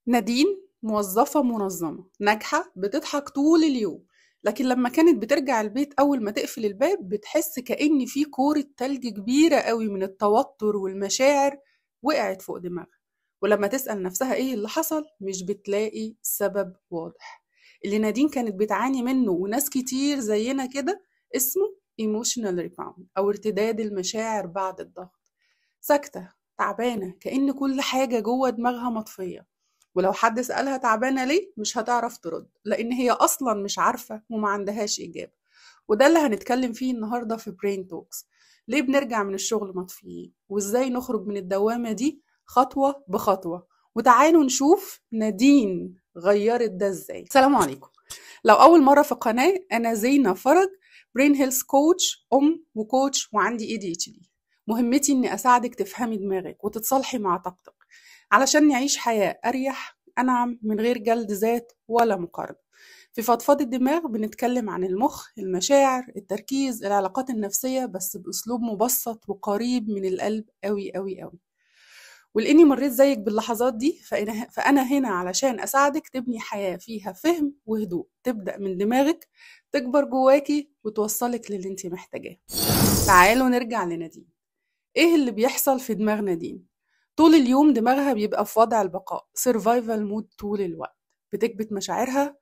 نادين موظفة منظمة ناجحة بتضحك طول اليوم، لكن لما كانت بترجع البيت أول ما تقفل الباب بتحس كأن في كورة تلج كبيرة قوي من التوتر والمشاعر وقعت فوق دماغها. ولما تسأل نفسها ايه اللي حصل مش بتلاقي سبب واضح. اللي نادين كانت بتعاني منه وناس كتير زينا كده اسمه emotional rebound أو ارتداد المشاعر بعد الضغط. ساكتة تعبانة كأن كل حاجة جوه دماغها مطفية، ولو حد سألها تعبانة ليه مش هتعرف ترد لأن هي أصلا مش عارفة وما عندهاش إجابة. وده اللي هنتكلم فيه النهاردة في برين توكس. ليه بنرجع من الشغل مطفيين وإزاي نخرج من الدوامة دي خطوة بخطوة. وتعالوا نشوف نادين غيرت ده إزاي. السلام عليكم. لو أول مرة في القناة، أنا زينة فرج، برين هيلث كوتش، وكوتش وعندي ADHD. مهمتي إني أساعدك تفهمي دماغك وتتصالحي مع طاقتك علشان نعيش حياة أريح أنعم من غير جلد ذات ولا مقارنة. في فضفاض الدماغ بنتكلم عن المخ، المشاعر، التركيز، العلاقات النفسية، بس بأسلوب مبسط وقريب من القلب قوي قوي قوي. ولاني مريت زيك باللحظات دي فانا هنا علشان اساعدك تبني حياة فيها فهم وهدوء، تبدأ من دماغك تكبر جواكي وتوصلك للي انت محتاجاه. تعالوا نرجع لنادين. ايه اللي بيحصل في دماغ نادين؟ طول اليوم دماغها بيبقى في وضع البقاء survival مود طول الوقت. بتكبت مشاعرها،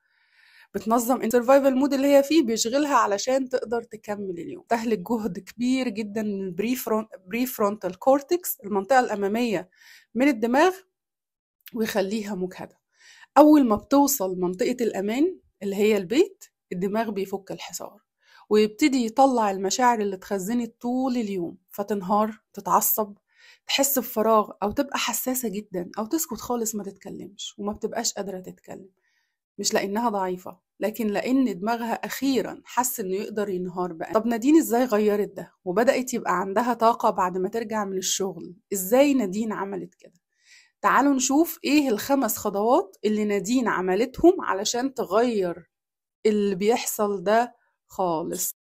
بتنظم السرفايفل مود اللي هي فيه بيشغلها علشان تقدر تكمل اليوم. تهلك جهد كبير جدا من البري فرونتال كورتكس، المنطقة الأمامية من الدماغ، ويخليها مجهدة. أول ما بتوصل منطقة الأمان اللي هي البيت، الدماغ بيفك الحصار ويبتدي يطلع المشاعر اللي اتخزنت طول اليوم، فتنهار، تتعصب، تحس بفراغ، أو تبقى حساسة جدا، أو تسكت خالص ما تتكلمش وما بتبقاش قادرة تتكلم. مش لأنها ضعيفة، لكن لأن دماغها أخيرا حس إنه يقدر ينهار بقى. طب نادين إزاي غيرت ده وبدأت يبقى عندها طاقة بعد ما ترجع من الشغل؟ إزاي نادين عملت كده؟ تعالوا نشوف إيه الخمس خطوات اللي نادين عملتهم علشان تغير اللي بيحصل ده خالص.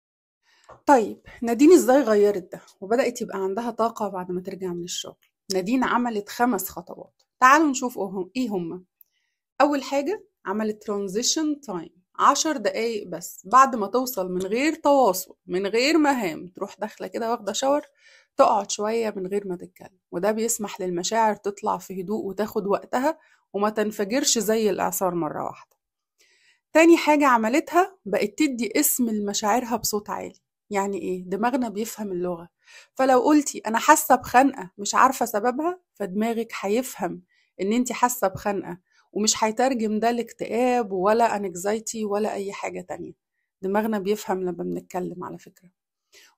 طيب نادين إزاي غيرت ده وبدأت يبقى عندها طاقة بعد ما ترجع من الشغل؟ نادين عملت 5 خطوات، تعالوا نشوف إيه هم. أول حاجة عملت ترانزيشن تايم 10 دقايق بس بعد ما توصل، من غير تواصل من غير مهام، تروح داخلة كده واخدة شاور، تقعد شوية من غير ما تتكلم. وده بيسمح للمشاعر تطلع في هدوء وتاخد وقتها وما تنفجرش زي الإعصار مرة واحدة. تاني حاجة عملتها بقت تدي اسم لمشاعرها بصوت عالي. يعني ايه؟ دماغنا بيفهم اللغة. فلو قلتي انا حاسة بخنقة مش عارفة سببها، فدماغك هيفهم ان انت حاسة بخنقة، ومش هيترجم ده لاكتئاب ولا انكزايتي ولا اي حاجة تانية. دماغنا بيفهم لما بنتكلم على فكرة،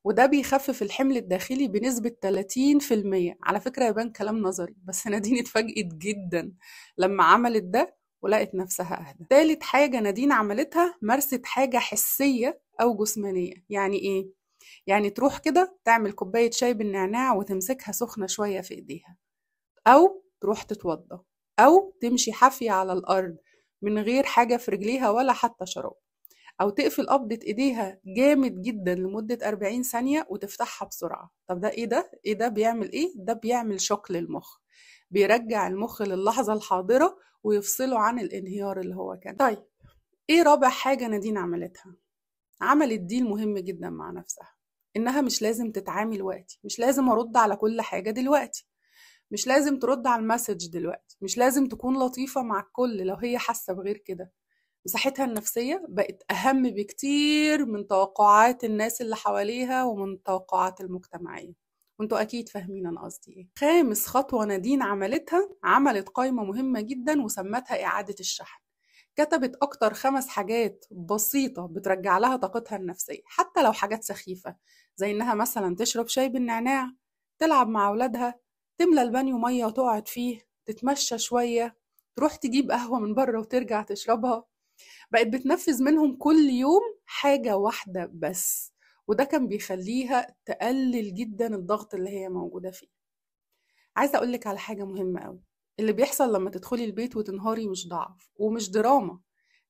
وده بيخفف الحمل الداخلي بنسبة 30%. على فكرة يبان كلام نظري، بس نادين اتفاجئت جدا لما عملت ده ولقت نفسها أهدى. تالت حاجة نادين عملتها، مارست حاجة حسية أو جسمانية. يعني إيه؟ يعني تروح كده تعمل كوباية شاي بالنعناع وتمسكها سخنة شوية في إيديها، أو تروح تتوضى، أو تمشي حافية على الأرض من غير حاجة في رجليها ولا حتى شراب، أو تقفل قبضة إيديها جامد جدا لمدة 40 ثانية وتفتحها بسرعة. طب ده إيه ده؟ إيه ده بيعمل إيه؟ ده بيعمل شوك للمخ، بيرجع المخ للحظة الحاضرة ويفصله عن الانهيار اللي هو كان. طيب إيه رابع حاجة نادين عملتها؟ عملت ديل مهم جدا مع نفسها، إنها مش لازم تتعامل وقتي، مش لازم أرد على كل حاجة دلوقتي، مش لازم ترد على المسج دلوقتي، مش لازم تكون لطيفة مع الكل لو هي حاسة بغير كده. مساحتها النفسية بقت أهم بكتير من توقعات الناس اللي حواليها ومن التوقعات المجتمعية. وانتوا أكيد فاهمين أنا قصدي إيه. خامس خطوة نادين عملتها، عملت قائمة مهمة جدا وسمتها إعادة الشحن. كتبت أكتر 5 حاجات بسيطة بترجع لها طاقتها النفسية، حتى لو حاجات سخيفة، زي إنها مثلا تشرب شاي بالنعناع، تلعب مع أولادها، تملى البانيو مية وتقعد فيه، تتمشى شوية، تروح تجيب قهوة من بره وترجع تشربها. بقت بتنفذ منهم كل يوم حاجة واحدة بس، وده كان بيخليها تقلل جدا الضغط اللي هي موجودة فيه. عايزة أقولك على حاجة مهمة أوي. اللي بيحصل لما تدخلي البيت وتنهاري مش ضعف ومش دراما،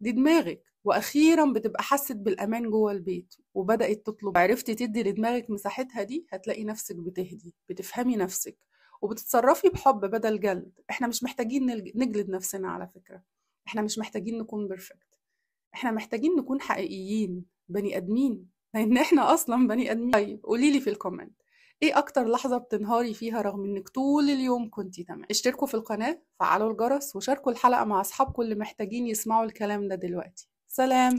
دي دماغك وأخيرا بتبقى حست بالأمان جوه البيت وبدأت تطلب. عرفتي تدي لدماغك مساحتها دي، هتلاقي نفسك بتهدي، بتفهمي نفسك، وبتتصرفي بحب بدل جلد. احنا مش محتاجين نجلد نفسنا على فكرة، احنا مش محتاجين نكون بيرفكت، احنا محتاجين نكون حقيقيين بني ادمين، لان احنا اصلا بني ادمين. طيب قوليلي في الكومنت، ايه اكتر لحظة بتنهاري فيها رغم انك طول اليوم كنتي تمام؟ اشتركوا في القناة، فعلوا الجرس، وشاركوا الحلقة مع اصحابكم اللي محتاجين يسمعوا الكلام ده دلوقتي. سلام.